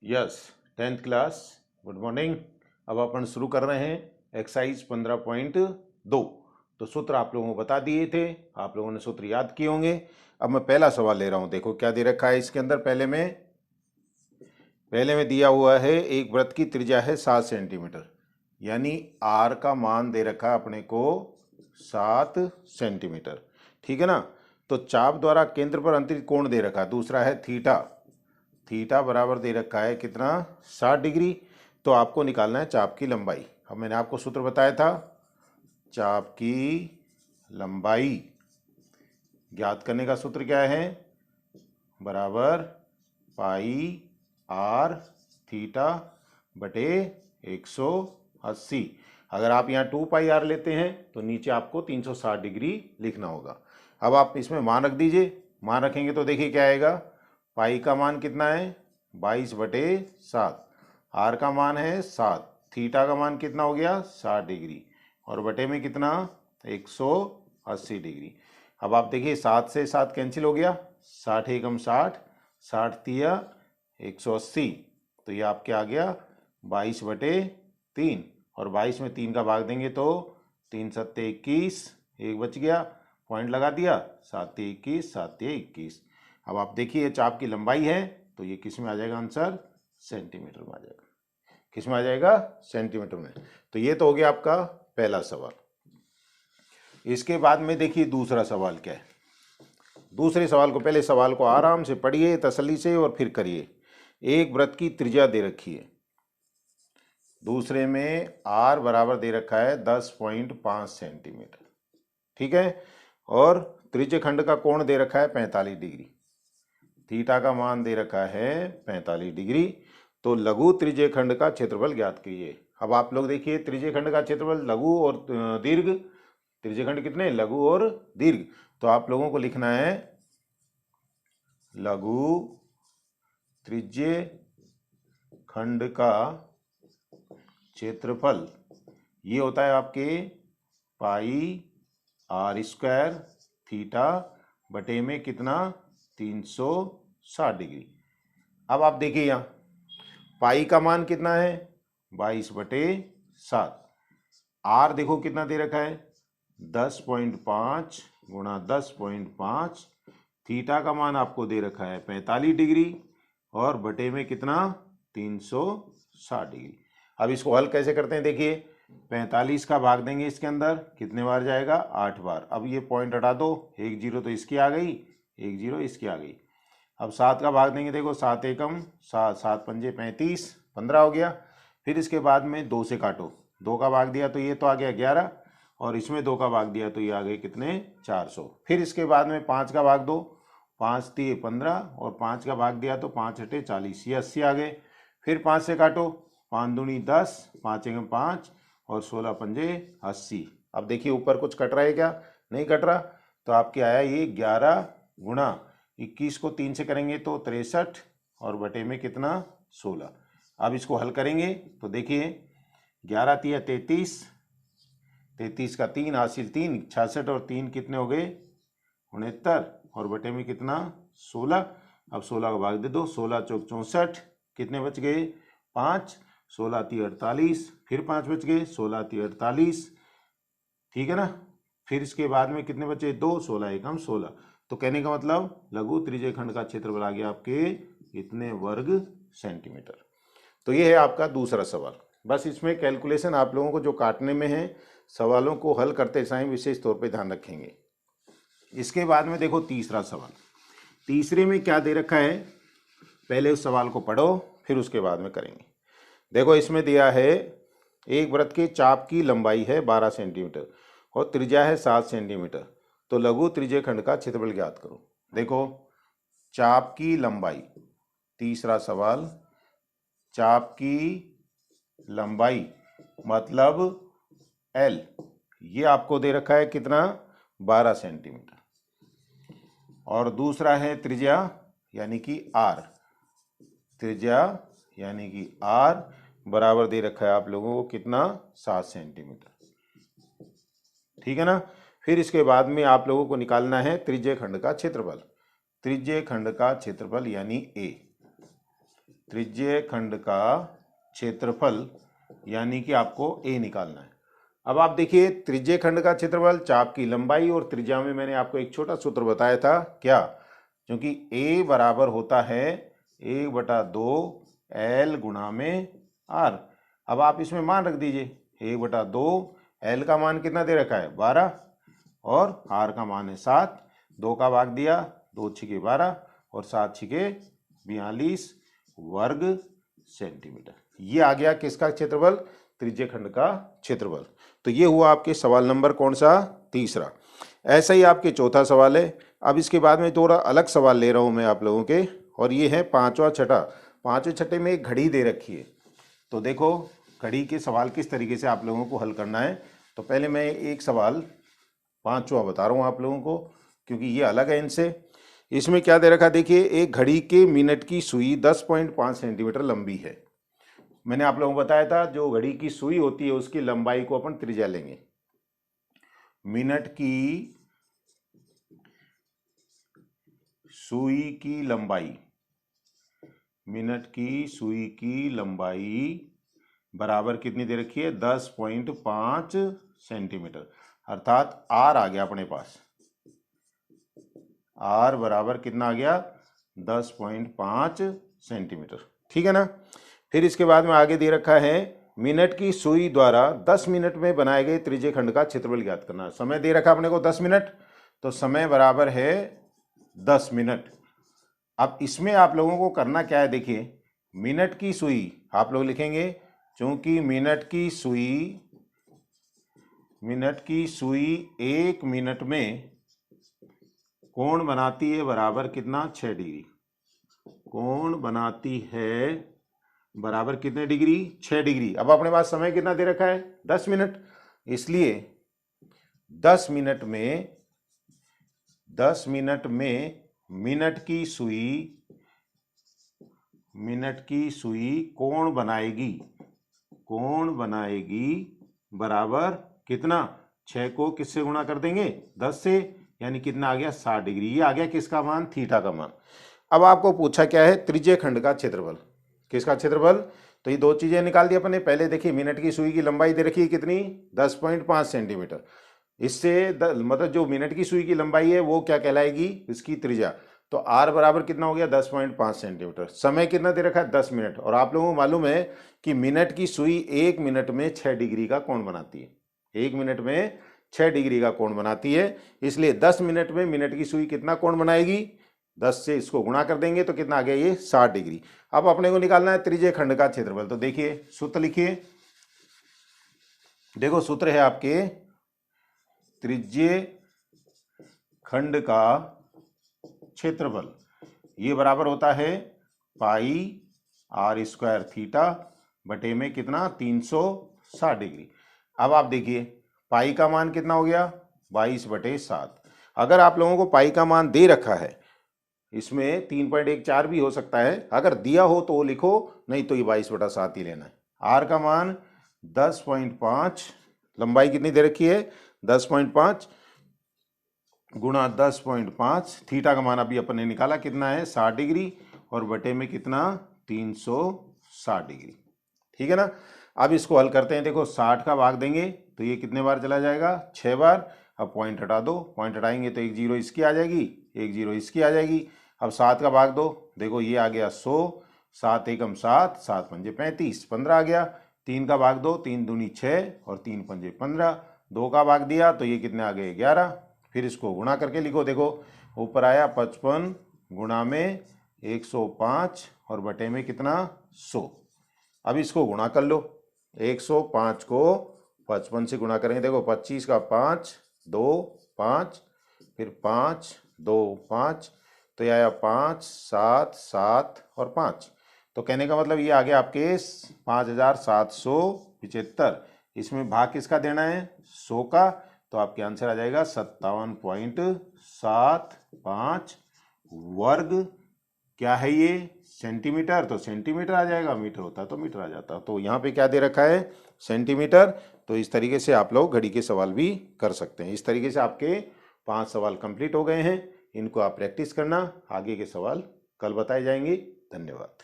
Yes, 10th class, good morning. अब अपन शुरू कर रहे हैं एक्सरसाइज 15.2। तो सूत्र आप लोगों को बता दिए थे, आप लोगों ने सूत्र याद किए होंगे। अब मैं पहला सवाल ले रहा हूं। देखो क्या दे रखा है इसके अंदर। पहले में दिया हुआ है एक वृत्त की त्रिज्या है 7 सेंटीमीटर, यानी आर का मान दे रखा है अपने को 7 सेंटीमीटर। ठीक है ना। तो चाप द्वारा केंद्र पर अंतरित कोण दे रखा है, दूसरा है थीटा। थीटा बराबर दे रखा है कितना, 60 डिग्री। तो आपको निकालना है चाप की लंबाई। अब मैंने आपको सूत्र बताया था, चाप की लंबाई ज्ञात करने का सूत्र क्या है, बराबर पाई आर थीटा बटे 180। अगर आप यहाँ 2 पाई आर लेते हैं तो नीचे आपको 360 डिग्री लिखना होगा। अब आप इसमें मान रख दीजिए। मान रखेंगे तो देखिए क्या आएगा। पाई का मान कितना है, 22/7। आर का मान है 7। थीटा का मान कितना हो गया, 60 डिग्री। और बटे में कितना, 180 डिग्री। अब आप देखिए 7 से 7 कैंसिल हो गया, 60 एकम 60, 60 तिया 180। तो ये आपके आ गया 22/3। और 22 में 3 का भाग देंगे तो 3 सत्ते 21, एक बच गया, पॉइंट लगा दिया, 7 तिया 21, 7 तिया 21। अब आप देखिए चाप की लंबाई है तो ये किस में आ जाएगा आंसर, सेंटीमीटर में आ जाएगा। किस में आ जाएगा, सेंटीमीटर में। तो ये तो हो गया आपका पहला सवाल। इसके बाद में देखिए दूसरा सवाल क्या है। दूसरे सवाल को, पहले सवाल को आराम से पढ़िए तसल्ली से और फिर करिए। एक वृत्त की त्रिज्या दे रखी है, दूसरे में आर बराबर दे रखा है 10.5 सेंटीमीटर। ठीक है। और त्रिज्यखंड का कोण दे रखा है 45 डिग्री। थीटा का मान दे रखा है 45 डिग्री। तो लघु त्रिज्यखंड का क्षेत्रफल ज्ञात कीजिए। अब आप लोग देखिए त्रिज्यखंड का क्षेत्रफल लघु और दीर्घ, त्रिज्यखंड कितने, लघु और दीर्घ। तो आप लोगों को लिखना है लघु त्रिज्यखंड का क्षेत्रफल, ये होता है आपके पाई आर स्क्वायर थीटा बटे में कितना, 360 डिग्री। अब आप देखिए यहाँ पाई का मान कितना है, 22/7। आर देखो कितना दे रखा है, 10.5 गुणा 10.5। थीटा का मान आपको दे रखा है 45 डिग्री और बटे में कितना, 360 डिग्री। अब इसको हल कैसे करते हैं, देखिए 45 का भाग देंगे इसके अंदर, कितने बार जाएगा, 8 बार। अब ये पॉइंट हटा दो, 1 जीरो तो इसकी आ गई, 1 जीरो इसकी आ गई। अब 7 का भाग देंगे, देखो 7 एकम 7, 7 पंजे 35, 15 हो गया। फिर इसके बाद में 2 से काटो, 2 का भाग दिया तो ये तो आ गया 11, और इसमें 2 का भाग दिया तो ये आ गए कितने, 400। फिर इसके बाद में 5 का भाग दो, 5 तिये 15, और 5 का भाग दिया तो 5 हटे 40, ये 80 आ गए। फिर 5 से काटो, 5 दूनी 10, 5 एकम 5, और 16 पंजे 80। अब देखिए ऊपर कुछ कट रहा है क्या, नहीं कट रहा। तो आपके आया ये 11 गुणा 21 को 3 से करेंगे तो 63, और बटे में कितना, 16। अब इसको हल करेंगे तो देखिए 11 तिया 33, 33 का 3 हासिल 3, 66, और 3 कितने हो गए, 69, और बटे में कितना, 16। अब 16 का भाग दे दो, 16 चौक 64, कितने बच गए, 5, 16 ती 48, फिर 5 बच गए, 16 ती 48। ठीक है ना। फिर इसके बाद में कितने बचे, 2, 16 एकम 16। तो कहने का मतलब लघु त्रिज्यखंड का क्षेत्रफल आ गया आपके इतने वर्ग सेंटीमीटर। तो ये है आपका दूसरा सवाल। बस इसमें कैलकुलेशन आप लोगों को जो काटने में है, सवालों को हल करते समय विशेष तौर पे ध्यान रखेंगे। इसके बाद में देखो तीसरा सवाल। तीसरे में क्या दे रखा है, पहले उस सवाल को पढ़ो फिर उसके बाद में करेंगे। देखो इसमें दिया है एक वृत्त के चाप की लंबाई है 12 सेंटीमीटर और त्रिज्या है 7 सेंटीमीटर। तो लघु त्रिज्यखंड का क्षेत्रफल ज्ञात करो। देखो चाप की लंबाई, तीसरा सवाल, चाप की लंबाई मतलब एल, ये आपको दे रखा है कितना, 12 सेंटीमीटर। और दूसरा है त्रिज्या यानी कि आर, त्रिज्या यानी कि आर बराबर दे रखा है आप लोगों को कितना, 7 सेंटीमीटर। ठीक है ना। फिर इसके बाद में आप लोगों को निकालना है त्रिज्यखंड का क्षेत्रफल। त्रिज्यखंड का क्षेत्रफल यानी ए। त्रिज्यीय खंड का क्षेत्रफल, यानी कि आपको ए निकालना है। अब आप देखिए, त्रिज्यीय खंड का क्षेत्रफल, चाप की लंबाई और त्रिज्या में मैंने आपको एक छोटा सूत्र बताया था क्या, क्योंकि ए बराबर होता है 1/2 एल गुणा में आर। अब आप इसमें मान रख दीजिए, 1/2, एल का मान कितना दे रखा है 12 और आर का मान है 7, 2 का भाग दिया, 2 छिके 12 और 7 छिके 42 वर्ग सेंटीमीटर। ये आ गया किसका क्षेत्रफल, त्रिज्यीय खंड का क्षेत्रफल। तो ये हुआ आपके सवाल नंबर कौन सा, तीसरा। ऐसा ही आपके चौथा सवाल है। अब इसके बाद में थोड़ा अलग सवाल ले रहा हूं मैं आप लोगों के, और ये है पांचवा छठा। पांचवें छठे में एक घड़ी दे रखी है। तो देखो घड़ी के सवाल किस तरीके से आप लोगों को हल करना है। तो पहले मैं एक सवाल पांचवा बता रहा हूँ आप लोगों को, क्योंकि ये अलग है इनसे। इसमें क्या दे रखा, देखिए एक घड़ी के मिनट की सुई 10.5 सेंटीमीटर लंबी है। मैंने आप लोगों को बताया था, जो घड़ी की सुई होती है उसकी लंबाई को अपन त्रिज्या लेंगे। मिनट की सुई की लंबाई, मिनट की सुई की लंबाई बराबर कितनी दे रखी है, 10.5 सेंटीमीटर। अर्थात आर आ गया अपने पास, आर बराबर कितना आ गया, 10.5 सेंटीमीटर। ठीक है ना। फिर इसके बाद में आगे दे रखा है, मिनट की सुई द्वारा 10 मिनट में बनाए गए त्रिज्यीय खंड का क्षेत्रफल ज्ञात करना। समय दे रखा अपने को 10 मिनट, तो समय बराबर है 10 मिनट। अब इसमें आप लोगों को करना क्या है, देखिए मिनट की सुई आप लोग लिखेंगे, क्योंकि मिनट की सुई 1 मिनट में कोण बनाती है बराबर कितना, 6 डिग्री। कोण बनाती है बराबर कितने डिग्री, 6 डिग्री। अब अपने पास समय कितना दे रखा है, 10 मिनट। इसलिए 10 मिनट में मिनट की सुई कोण बनाएगी बराबर कितना, 6 को किससे गुणा कर देंगे, 10 से, यानी कितना आ गया, 60 डिग्री। ये आ गया किसका मान, थीटा का मान। अब आपको पूछा क्या है, त्रिज्यीय खंड का क्षेत्रफल। किसका क्षेत्रफल, तो ये दो चीजें निकाल दी अपन ने। पहले देखिए मिनट की सुई की लंबाई दे रखी है कितनी, 10.5 सेंटीमीटर। इससे मतलब जो मिनट की सुई की लंबाई है वो क्या कहलाएगी, इसकी त्रिज्या। तो आर बराबर कितना हो गया, 10.5 सेंटीमीटर। समय कितना दे रखा है, 10 मिनट। और आप लोगों को मालूम है कि मिनट की सुई 1 मिनट में 6 डिग्री का कोण बनाती है। 1 मिनट में 6 डिग्री का कोण बनाती है। इसलिए 10 मिनट में मिनट की सुई कितना कोण बनाएगी, 10 से इसको गुणा कर देंगे तो कितना आ गया, ये 60 डिग्री। अब अपने को निकालना है त्रिज्यीय खंड का क्षेत्रफल। तो देखिए सूत्र लिखिए, देखो सूत्र है आपके, त्रिज्यीय खंड का क्षेत्रफल ये बराबर होता है पाई आर स्क्वायर थीटा बटे में कितना, 360 डिग्री। अब आप देखिए पाई का मान कितना हो गया, 22/7। अगर आप लोगों को पाई का मान दे रखा है, इसमें 3.14 भी हो सकता है, अगर दिया हो तो वो लिखो, नहीं तो ये 22/7 ही लेना है। आर का मान 10.5, लंबाई कितनी दे रखी है, 10.5 गुणा 10.5, थीटा का मान अभी अपन ने निकाला कितना है, 60 डिग्री, और बटे में कितना, 360 डिग्री। ठीक है ना। अब इसको हल करते हैं। देखो 60 का भाग देंगे तो ये कितने बार चला जाएगा, 6 बार। अब पॉइंट हटा दो, पॉइंट हटाएंगे तो 1 0 इसकी आ जाएगी, 1 0 इसकी आ जाएगी। अब 7 का भाग दो, देखो ये आ गया 100, 7 एकम 7, 7 पंजे 35, 15 आ गया। 3 का भाग दो, 3 दूनी 6 और 3 पंजे 15। 2 का भाग दिया तो ये कितने आ गए, 11। फिर इसको गुणा करके लिखो, देखो ऊपर आया 55 गुणा में 105 और बटे में कितना, 100। अब इसको गुणा कर लो, 105 को 55 से गुणा करेंगे, देखो 25 का 5, 2 5, फिर 5 2 5, तो ये आया 5 7 7 और 5। तो कहने का मतलब ये आ गया आपके 5775। इसमें भाग किसका देना है, 100 का। तो आपके आंसर आ जाएगा 57.75 वर्ग। क्या है ये, सेंटीमीटर। तो सेंटीमीटर आ जाएगा, मीटर होता तो मीटर आ जाता। तो यहाँ पे क्या दे रखा है, सेंटीमीटर। तो इस तरीके से आप लोग घड़ी के सवाल भी कर सकते हैं। इस तरीके से आपके 5 सवाल कंप्लीट हो गए हैं। इनको आप प्रैक्टिस करना, आगे के सवाल कल बताए जाएंगे। धन्यवाद।